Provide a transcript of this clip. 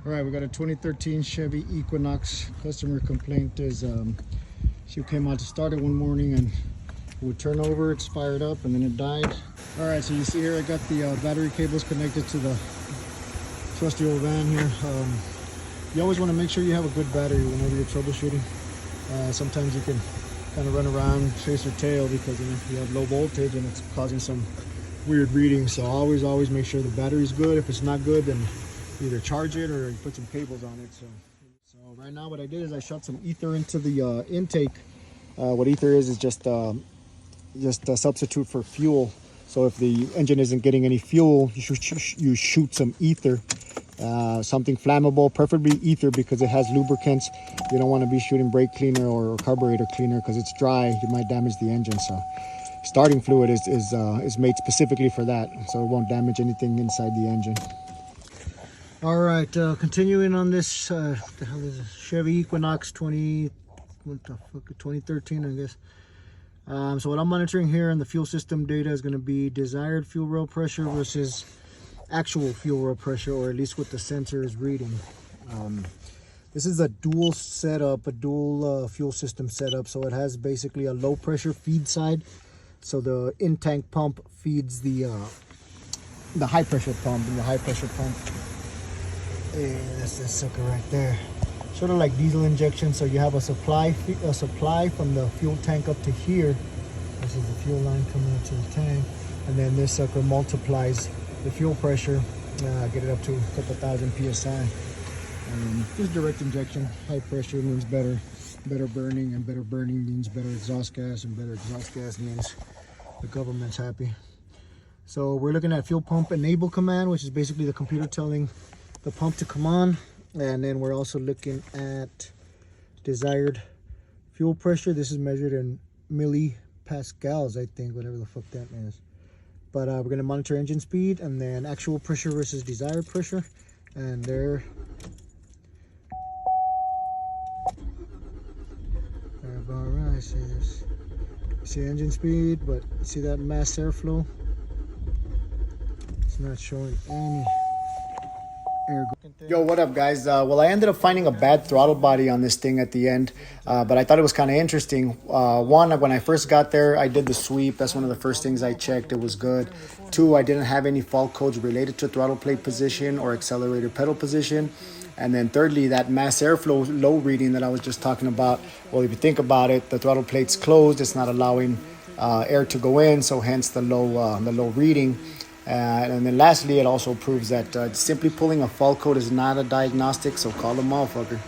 All right, we got a 2013 Chevy Equinox. Customer complaint is she came out to start it one morning and would turn over, it's fired up, and then it died. All right, so you see here I got the battery cables connected to the trusty old van here. You always want to make sure you have a good battery whenever you're troubleshooting. Sometimes you can kind of run around, chase your tail because you have low voltage and it's causing some weird readings. So always make sure the battery's good. If it's not good, then either charge it or put some cables on it. So right now what I did is I shot some ether into the intake. What ether is just a substitute for fuel. So if the engine isn't getting any fuel, you shoot some ether, something flammable, preferably ether because it has lubricants. You don't want to be shooting brake cleaner or carburetor cleaner because it's dry. You might damage the engine. So starting fluid is made specifically for that, so it won't damage anything inside the engine. All right, continuing on this, the hell is it? Chevy Equinox 2013, I guess. So what I'm monitoring here in the fuel system data is going to be desired fuel rail pressure versus actual fuel rail pressure, or at least what the sensor is reading. This is a dual setup, a dual fuel system setup. So it has basically a low pressure feed side. So the in-tank pump feeds the high pressure pump, and the high pressure pump. Hey, that's this sucker right there. Sort of like diesel injection. So you have a supply from the fuel tank up to here. This is the fuel line coming into the tank, and then this sucker multiplies the fuel pressure, get it up to a couple thousand psi. Just direct injection. High pressure means better burning, and better burning means better exhaust gas, and better exhaust gas means the government's happy. So we're looking at fuel pump enable command, which is basically the computer telling the pump to come on. And then we're also looking at desired fuel pressure. This is measured in millipascals, I think, whatever the fuck that is. But we're going to monitor engine speed, and then actual pressure versus desired pressure. And there. All right, see this. See engine speed, but see that mass airflow? It's not showing any air. Yo, what up, guys? Well, I ended up finding a bad throttle body on this thing at the end, but I thought it was kind of interesting. One, when I first got there, I did the sweep. That's one of the first things I checked. It was good. Two, I didn't have any fault codes related to throttle plate position or accelerator pedal position. And then thirdly, that mass airflow low reading that I was just talking about. Well, if you think about it, the throttle plate's closed. It's not allowing air to go in, so hence the low reading. And then lastly, it also proves that simply pulling a fault code is not a diagnostic, so call a motherfucker.